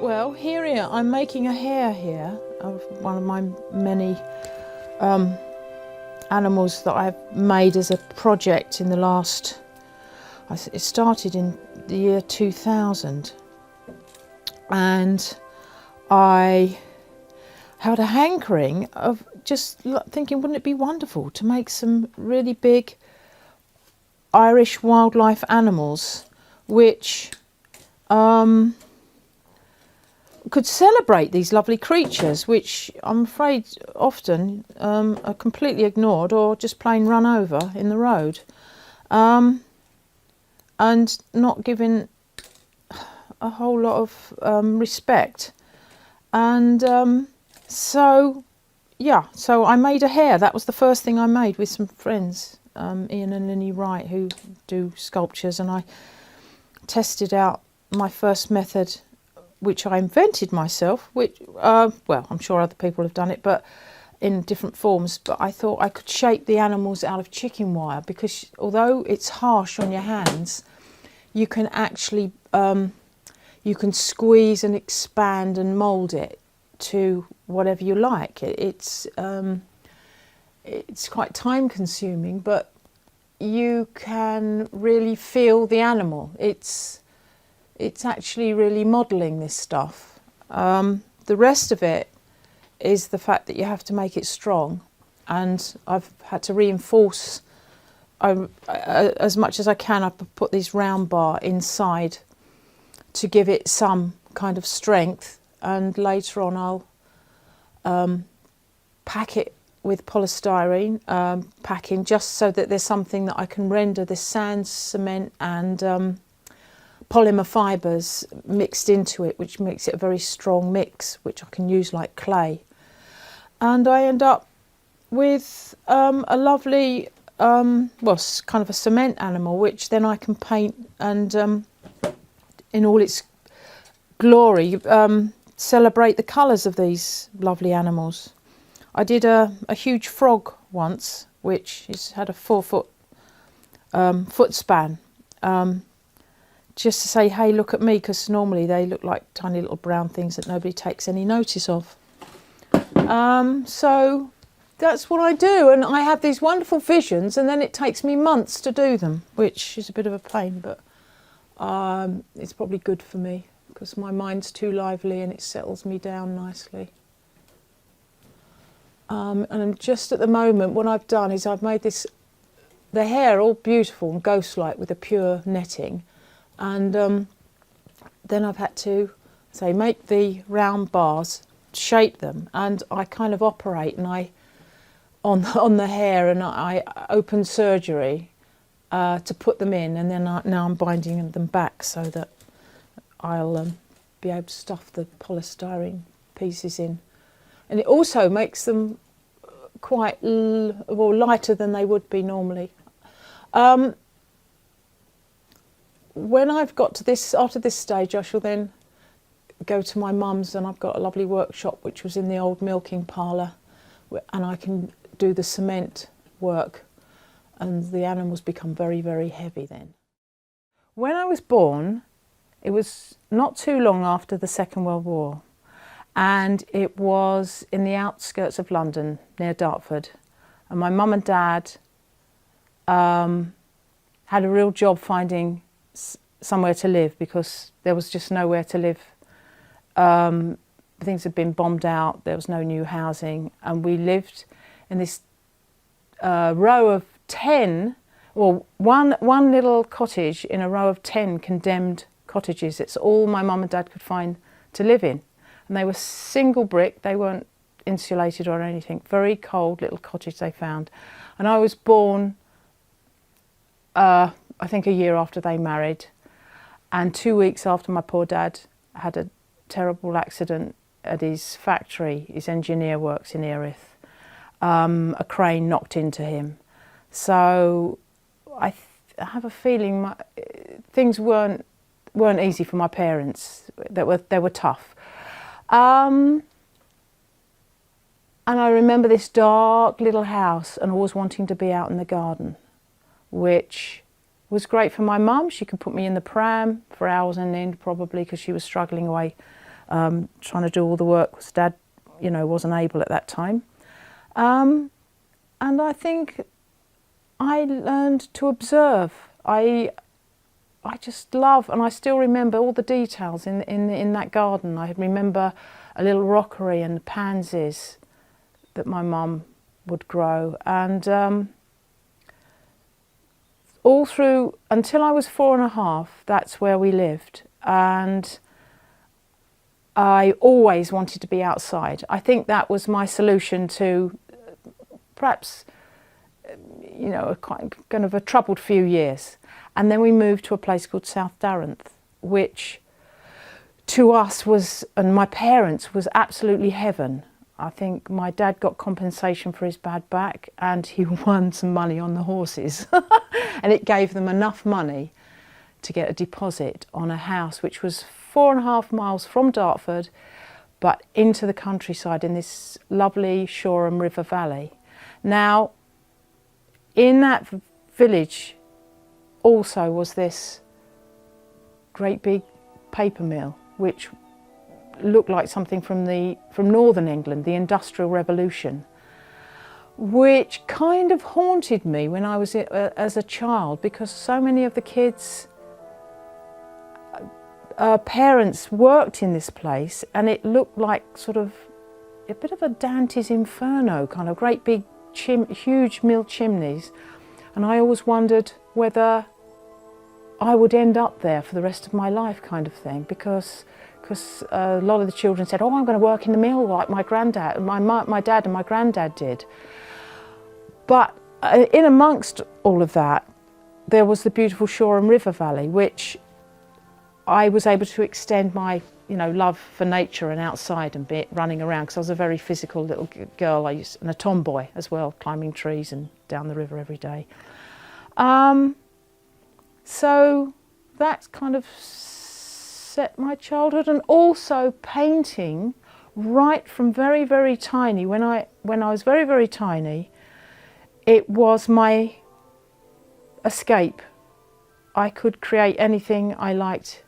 Well, here I'm making a hare here of one of my many animals that I've made as a project in the last, it started in the year 2000, and I had a hankering of just thinking, wouldn't it be wonderful to make some really big Irish wildlife animals which could celebrate these lovely creatures, which I'm afraid often are completely ignored or just plain run over in the road, and not given a whole lot of respect. And so I made a hare. That was the first thing I made with some friends, Ian and Linny Wright, who do sculptures, and I tested out my first method, which I invented myself, which, well, I'm sure other people have done it, but in different forms. But I thought I could shape the animals out of chicken wire, because although it's harsh on your hands, you can actually, you can squeeze and expand and mould it to whatever you like. It's quite time consuming, but you can really feel the animal. It's actually really modelling this stuff. The rest of it is the fact that you have to make it strong, and I've had to reinforce as much as I can. I've put this round bar inside to give it some kind of strength, and later on I'll pack it with polystyrene packing, just so that there's something that I can render this sand, cement and polymer fibres mixed into it, which makes it a very strong mix, which I can use like clay. And I end up with a lovely, well, kind of a cement animal, which then I can paint and in all its glory celebrate the colours of these lovely animals. I did a huge frog once, which had a 4-foot foot span, just to say, hey, look at me, because normally they look like tiny little brown things that nobody takes any notice of. So that's what I do, and I have these wonderful visions, and then it takes me months to do them, which is a bit of a pain, but it's probably good for me because my mind's too lively and it settles me down nicely. And just at the moment, what I've done is I've made the hair all beautiful and ghost-like with a pure netting, and then I've had to make the round bars, shape them, and I kind of operate on the hair, and I open surgery to put them in, and then now I'm binding them back so that I'll be able to stuff the polystyrene pieces in. And it also makes them quite lighter than they would be normally. When I've got to this, after this stage, I shall then go to my mum's, and I've got a lovely workshop which was in the old milking parlour, and I can do the cement work, and the animals become very, very heavy then. When I was born, it was not too long after the Second World War, and it was in the outskirts of London, near Dartford, and my mum and dad had a real job finding somewhere to live because there was just nowhere to live. Things had been bombed out, there was no new housing, and we lived in this row of 10, well, one little cottage in a row of 10 condemned cottages. It's all my mum and dad could find to live in. And they were single brick, they weren't insulated or anything. Very cold little cottage they found. And I was born, I think a year after they married. And 2 weeks after my poor dad had a terrible accident at his factory. His engineer works in Erith. A crane knocked into him. So I have a feeling things weren't easy for my parents. They were tough. And I remember this dark little house and always wanting to be out in the garden, which was great for my mum. She could put me in the pram for hours on end, probably, because she was struggling away, trying to do all the work, because Dad, wasn't able at that time. And I think I learned to observe. I just love, and I still remember all the details in that garden. I remember a little rockery and the pansies that my mum would grow, and all through until I was 4.5, that's where we lived, and I always wanted to be outside. I think that was my solution to perhaps, kind of a troubled few years. And then we moved to a place called South Darenth, which to us was, and my parents, was absolutely heaven. I think my dad got compensation for his bad back, and he won some money on the horses. And it gave them enough money to get a deposit on a house which was 4.5 miles from Dartford, but into the countryside in this lovely Shoreham River Valley. Now, in that village also was this great big paper mill, which looked like something from northern England, the Industrial Revolution, which kind of haunted me when I was as a child, because so many of the kids' parents worked in this place, and it looked like sort of a bit of a Dante's Inferno, kind of great big huge mill chimneys. And I always wondered whether I would end up there for the rest of my life, kind of thing, because a lot of the children said, "Oh, I'm going to work in the mill like my granddad, my dad and my granddad did." But in amongst all of that, there was the beautiful Shoreham River Valley, which I was able to extend my love for nature and outside and running around, because I was a very physical little girl. And a tomboy as well, climbing trees and down the river every day. So that's kind of set my childhood, and also painting right from very, very tiny. When I was very, very tiny, it was my escape. I could create anything I liked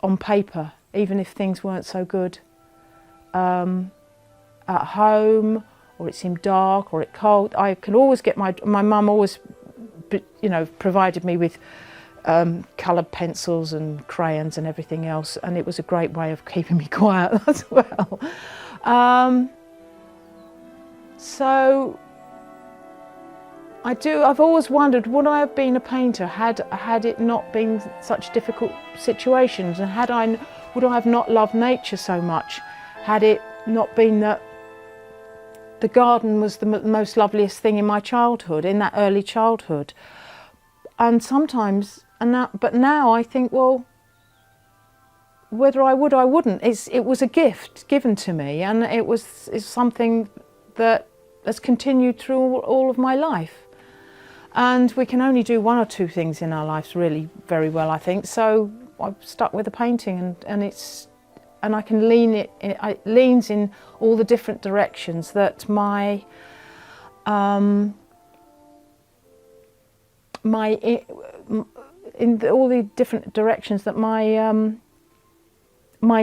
on paper, even if things weren't so good at home or it seemed dark, or it cold, I could always get my mum always, you know, provided me with coloured pencils and crayons and everything else, and it was a great way of keeping me quiet as well. So I've always wondered, would I have been a painter had it not been such difficult situations, and would I have not loved nature so much had it not been that the garden was the most loveliest thing in my childhood, in that early childhood. And sometimes, but now I think, well, whether I would or I wouldn't, it was a gift given to me, and it's something that has continued through all of my life. And we can only do one or two things in our lives really very well, I think. So I've stuck with the painting, and I can it leans in all the different directions that my all the different directions that my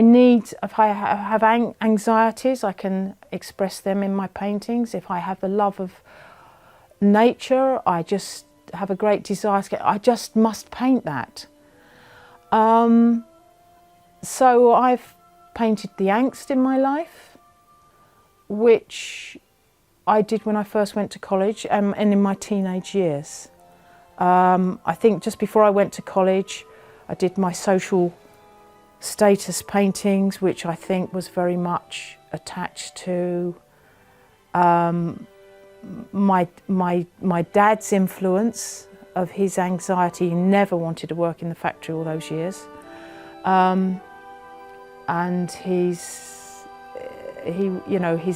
needs. If I have anxieties, I can express them in my paintings. If I have the love of nature, I just have a great desire. I just must paint that. So I've painted the angst in my life, which I did when I first went to college and in my teenage years. I think just before I went to college, I did my social status paintings, which I think was very much attached to my dad's influence of his anxiety. He never wanted to work in the factory all those years, and his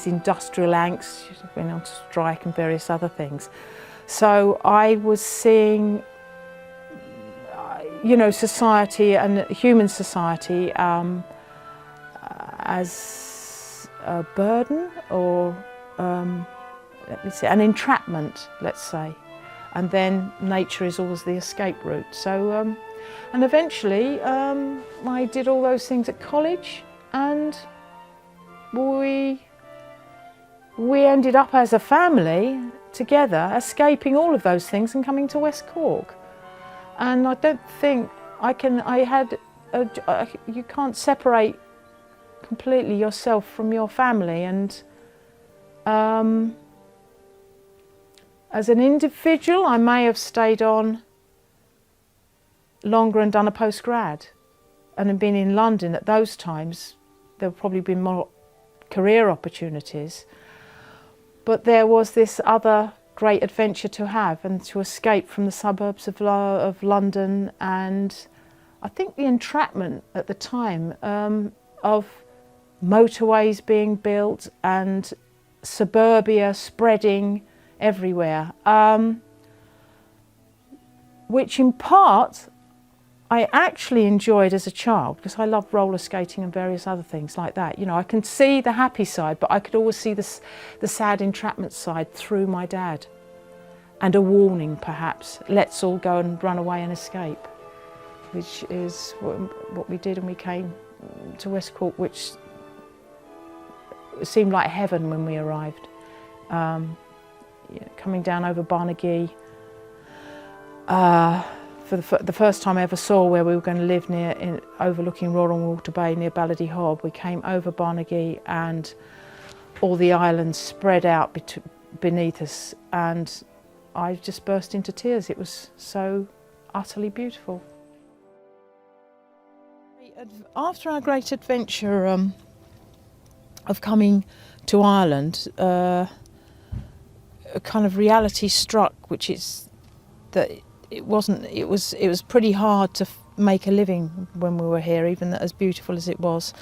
industrial angst, went on strike and various other things. So I was seeing, society and human society as a burden, or let me say, an entrapment, let's say. And then nature is always the escape route. So, and eventually I did all those things at college, and we ended up as a family together, escaping all of those things and coming to West Cork. And I don't think you can't separate completely yourself from your family, and as an individual, I may have stayed on longer and done a postgrad, and had been in London at those times. There would probably been more career opportunities, but there was this other great adventure to have, and to escape from the suburbs of London, and I think the entrapment at the time of motorways being built and suburbia spreading everywhere, which in part I actually enjoyed as a child, because I loved roller skating and various other things like that. I can see the happy side, but I could always see the sad entrapment side through my dad, and a warning perhaps, let's all go and run away and escape, which is what we did, and we came to West Cork, which seemed like heaven when we arrived. Coming down over Barnagee, for the first time I ever saw where we were going to live, overlooking Royal Water Bay near Balladie-Hob. We came over Barnagee, and all the islands spread out beneath us, and I just burst into tears. It was so utterly beautiful. After our great adventure of coming to Ireland, a kind of reality struck, which is that it was pretty hard to make a living when we were here, even as beautiful as it was.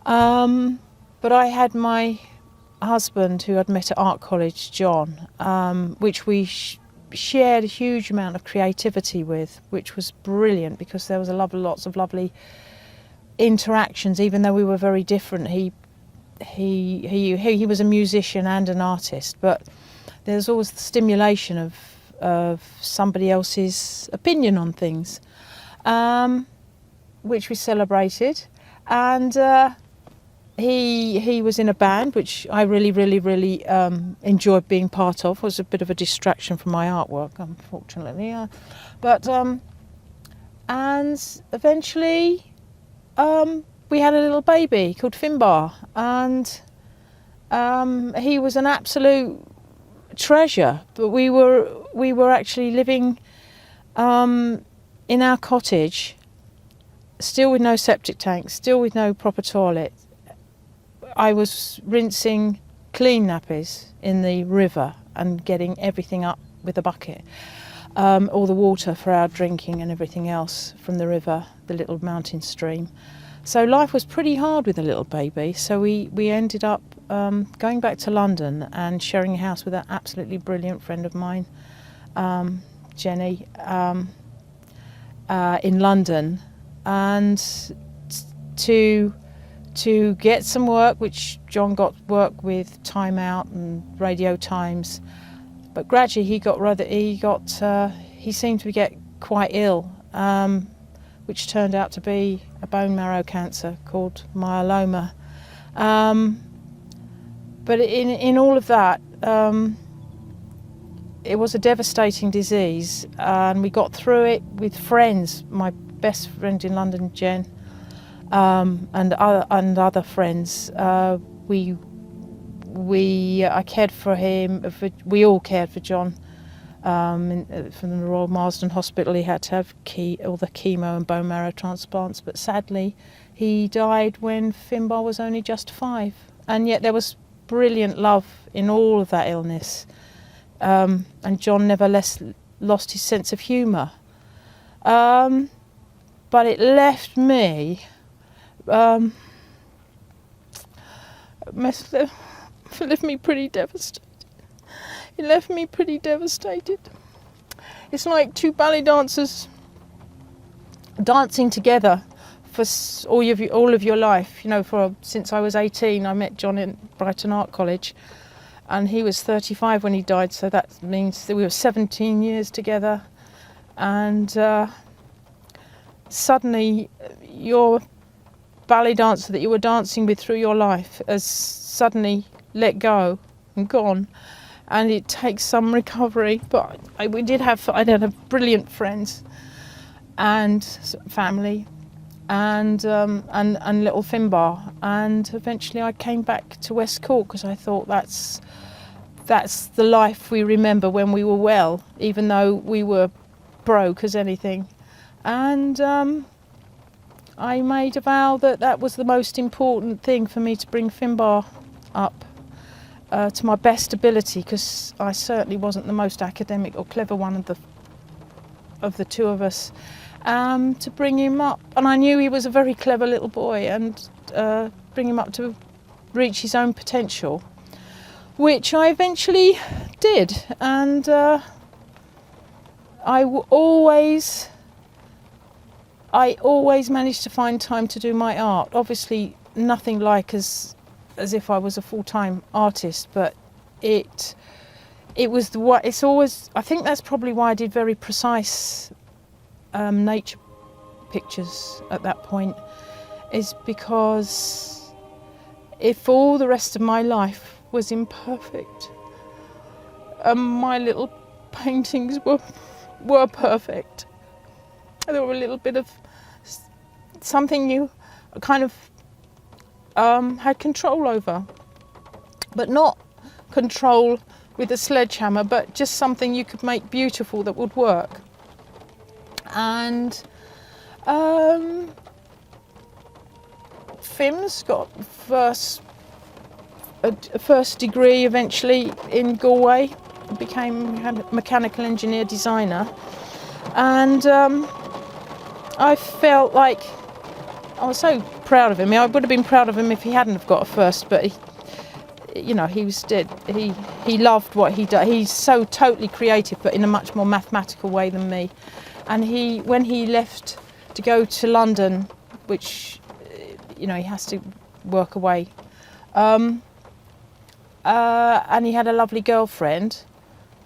But I had my husband, who I'd met at art college, John, which we shared a huge amount of creativity with, which was brilliant, because there was lots of lovely interactions, even though we were very different. He was a musician and an artist, but there's always the stimulation of somebody else's opinion on things, which we celebrated. And he was in a band which I really enjoyed being part of. It was a bit of a distraction from my artwork, unfortunately. And eventually we had a little baby called Finbar, and he was an absolute treasure. But we were actually living in our cottage, still with no septic tank, still with no proper toilet. I was rinsing clean nappies in the river and getting everything up with a bucket, all the water for our drinking and everything else from the river, the little mountain stream. So life was pretty hard with a little baby. So we ended up going back to London and sharing a house with an absolutely brilliant friend of mine, Jenny, in London, and to get some work, which John got work with Time Out and Radio Times, but gradually he seemed to get quite ill, which turned out to be a bone marrow cancer called myeloma. But in all of that, it was a devastating disease, and we got through it with friends. My best friend in London, Jen, and other friends. I cared for him. We all cared for John. From the Royal Marsden Hospital, he had to have all the chemo and bone marrow transplants. But sadly, he died when Finbar was only just 5. And yet there was brilliant love in all of that illness. And John never lost his sense of humour. But it left me left me pretty devastated. It left me pretty devastated. It's like two ballet dancers dancing together for all of your life. You know, since I was 18, I met John in Brighton Art College, and he was 35 when he died. So that means that we were 17 years together, and suddenly your ballet dancer that you were dancing with through your life has suddenly let go and gone, and it takes some recovery. But I did have brilliant friends and family, and little Finbar, and eventually I came back to West Cork because I thought that's the life we remember when we were well, even though we were broke as anything. And I made a vow that was the most important thing for me, to bring Finbar up to my best ability, because I certainly wasn't the most academic or clever one of the two of us, to bring him up. And I knew he was a very clever little boy, and bring him up to reach his own potential, which I eventually did. And I always managed to find time to do my art. Obviously, nothing like as if I was a full-time artist, but it's always. I think that's probably why I did very precise nature pictures at that point, is because if all the rest of my life was imperfect, my little paintings were perfect. There were a little bit of something you kind of had control over, but not control with a sledgehammer, but just something you could make beautiful that would work. And Fim's got a first degree eventually in Galway, became a mechanical engineer designer, and I felt like I was so proud of him. I would have been proud of him if he hadn't have got a first, but he was dead. He loved what he did. He's so totally creative, but in a much more mathematical way than me. And when he left to go to London, which he has to work away, and he had a lovely girlfriend,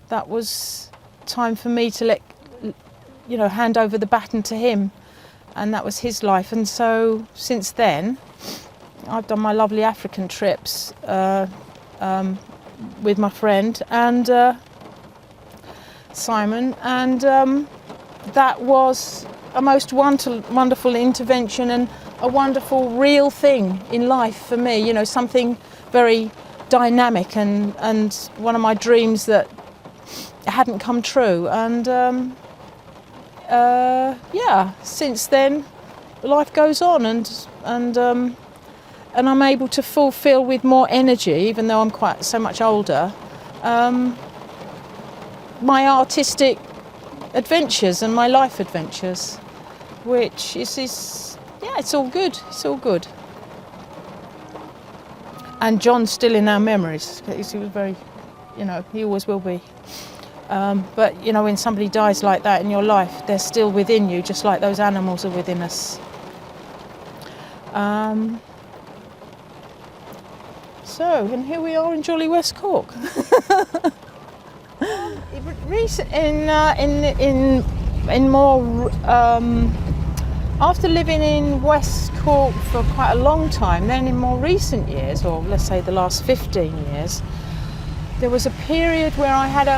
that was time for me to hand over the baton to him. And that was his life. And so since then, I've done my lovely African trips with my friend and Simon, and that was a most wonderful intervention and a wonderful real thing in life for me, you know, something very dynamic and one of my dreams that hadn't come true. And yeah, since then life goes on, and I'm able to fulfill with more energy, even though I'm quite so much older, my artistic adventures and my life adventures, which is yeah, it's all good. It's all good. And John's still in our memories. He was very, you know, he always will be. But you know, when somebody dies like that in your life, they're still within you, just like those animals are within us. And here we are in jolly West Cork. After living in West Cork for quite a long time, then in more recent years, or let's say the last 15 years, there was a period where I had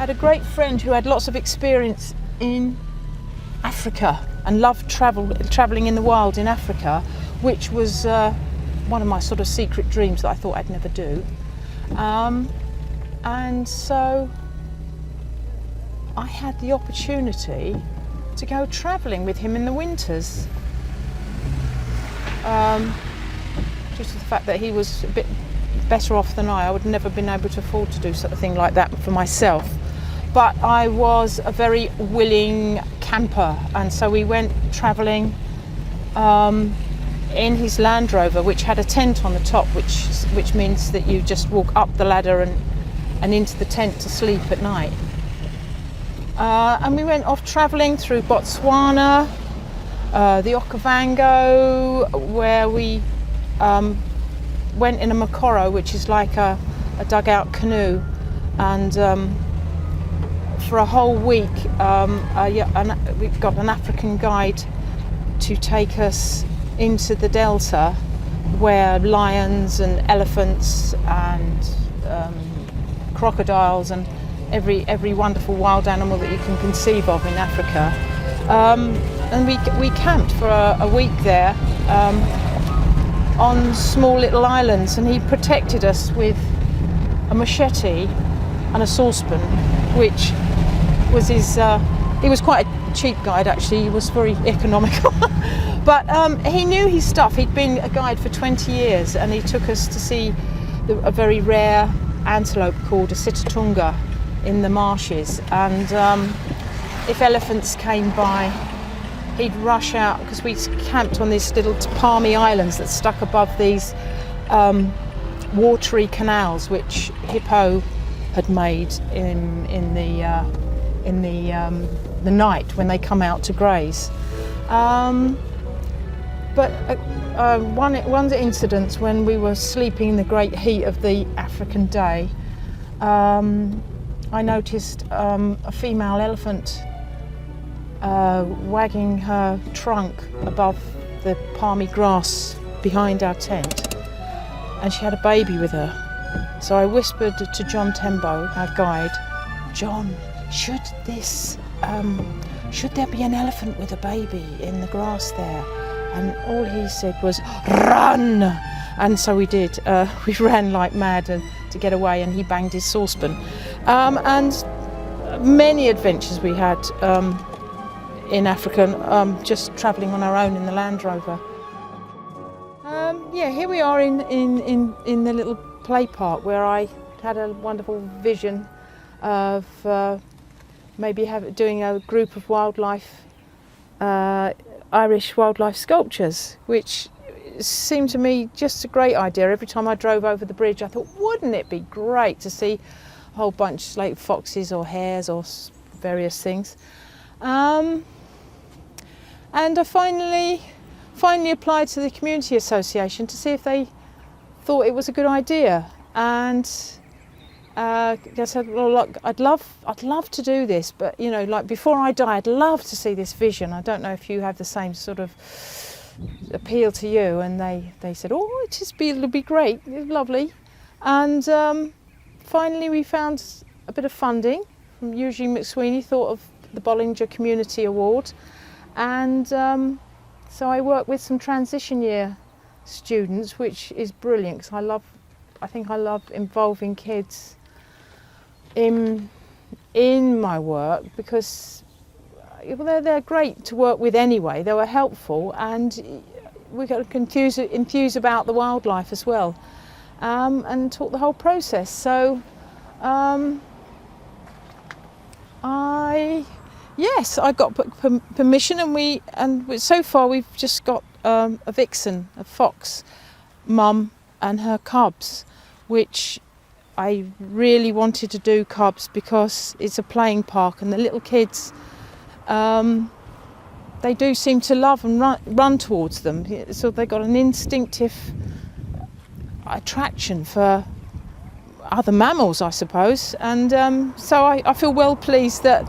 a great friend who had lots of experience in Africa and loved travelling in the wild in Africa, which was one of my sort of secret dreams that I thought I'd never do. And so I had the opportunity to go travelling with him in the winters. Just the fact that he was a bit better off than I would never been able to afford to do something like that for myself. But I was a very willing camper, and so we went travelling in his Land Rover, which had a tent on the top, which means that you just walk up the ladder and into the tent to sleep at night. And we went off travelling through Botswana, the Okavango, where we went in a makoro, which is like a dugout canoe, and for a whole week we got an African guide to take us into the delta, where lions and elephants and crocodiles and every wonderful wild animal that you can conceive of in Africa. And we camped for a week there on small little islands, and he protected us with a machete and a saucepan, which was his. He was quite a cheap guide, actually. He was very economical. But he knew his stuff. He'd been a guide for 20 years, and he took us to see a very rare antelope called a sitatunga in the marshes. And if elephants came by, he'd rush out, because we camped on these little palmy islands that stuck above these watery canals, which Hippo had made in the night when they come out to graze. But one incident, when we were sleeping in the great heat of the African day, I noticed a female elephant wagging her trunk above the palmy grass behind our tent, and she had a baby with her. So I whispered to John Tembo, our guide, "John, should there be an elephant with a baby in the grass there?" And all he said was, "Run!" And so we did. We ran like mad to get away, and he banged his saucepan. And many adventures we had in Africa, just travelling on our own in the Land Rover. Yeah, here we are in the little play park, where I had a wonderful vision of maybe doing a group of Irish wildlife sculptures, which seemed to me just a great idea. Every time I drove over the bridge, I thought, wouldn't it be great to see a whole bunch like foxes or hares or various things. And I finally applied to the community association to see if they thought it was a good idea. And I said, well, look, I'd love to do this, but you know, like before I die, I'd love to see this vision. I don't know if you have the same sort of appeal to you, and they said, oh, it'll be great, it's lovely. And finally we found a bit of funding from Eugene McSweeney, thought of the Bollinger Community Award, and so I work with some transition year students, which is brilliant, because I think I love involving kids in my work, because they're great to work with anyway. They were helpful, and we got to enthuse about the wildlife as well, and talk the whole process. So I got permission, and so far we've just got a vixen, a fox mum and her cubs, which I really wanted to do cubs because it's a playing park, and the little kids, they do seem to love and run towards them. So they've got an instinctive attraction for other mammals, I suppose. And so I feel well pleased that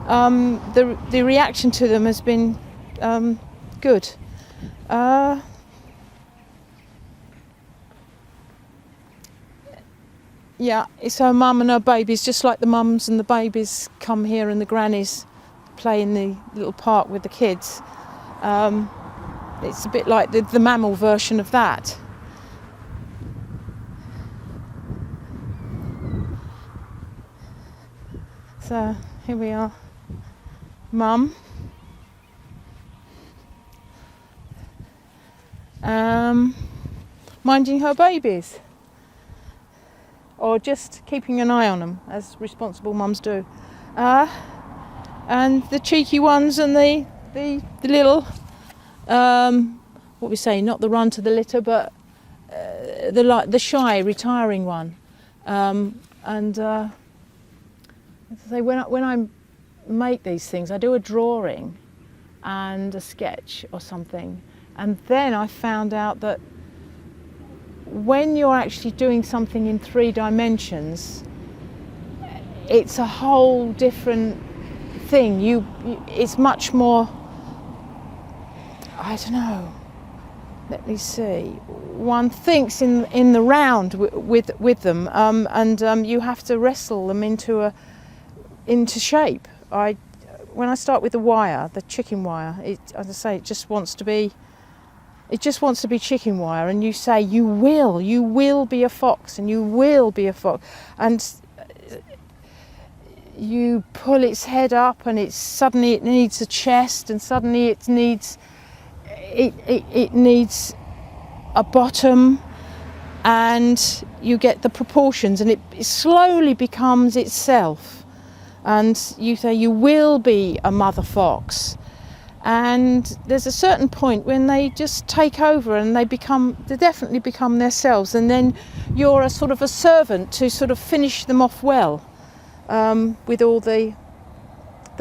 the reaction to them has been good. Yeah, it's her mum and her babies, just like the mums and the babies come here and the grannies play in the little park with the kids. It's a bit like the mammal version of that. So here we are, mum. Minding her babies, or just keeping an eye on them, as responsible mums do. And the cheeky ones and the little, what we say, not the run to the litter, but the shy, retiring one. As I say, when I make these things, I do a drawing and a sketch or something, and then I found out that when you're actually doing something in 3 dimensions, it's a whole different thing. It's much more, I don't know, let me see, one thinks in the round with them, and you have to wrestle them into shape. When I start with the wire, the chicken wire, as I say, it just wants to be chicken wire, and you say you will be a fox, and you will be a fox, and you pull its head up, and suddenly it needs a chest, and suddenly it needs a bottom, and you get the proportions, and it slowly becomes itself. And you say you will be a mother fox, and there's a certain point when they just take over, and they definitely become themselves, and then you're a sort of a servant to sort of finish them off well, with all the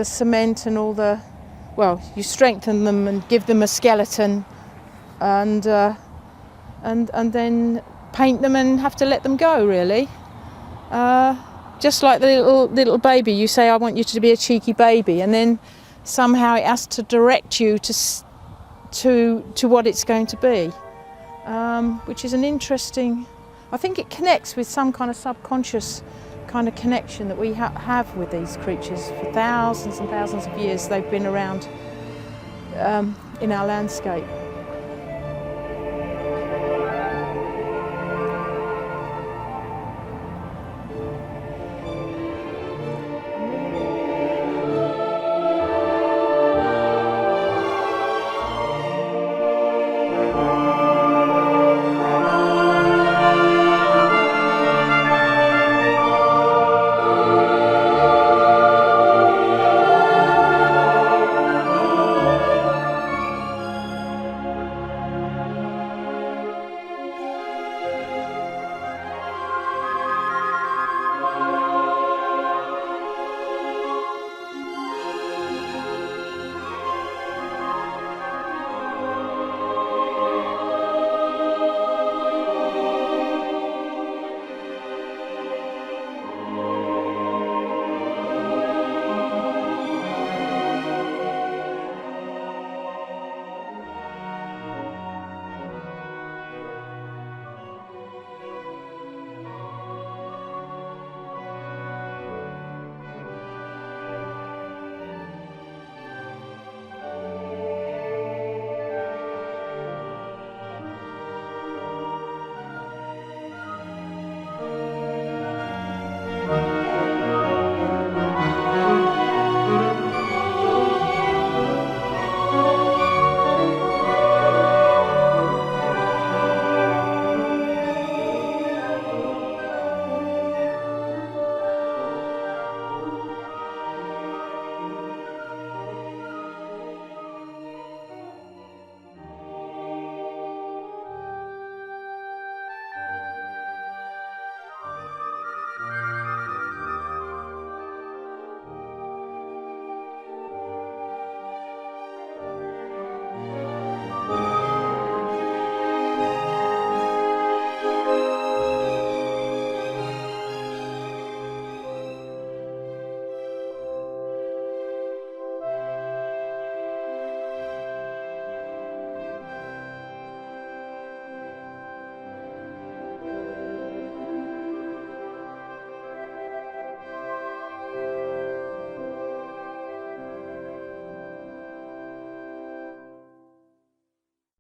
cement and all the, well, you strengthen them and give them a skeleton, and then paint them and have to let them go, really. Just like the little baby, you say, I want you to be a cheeky baby, and then somehow it has to direct you to what it's going to be, which is an interesting, I think it connects with some kind of subconscious kind of connection that we have with these creatures. For thousands and thousands of years they've been around in our landscape.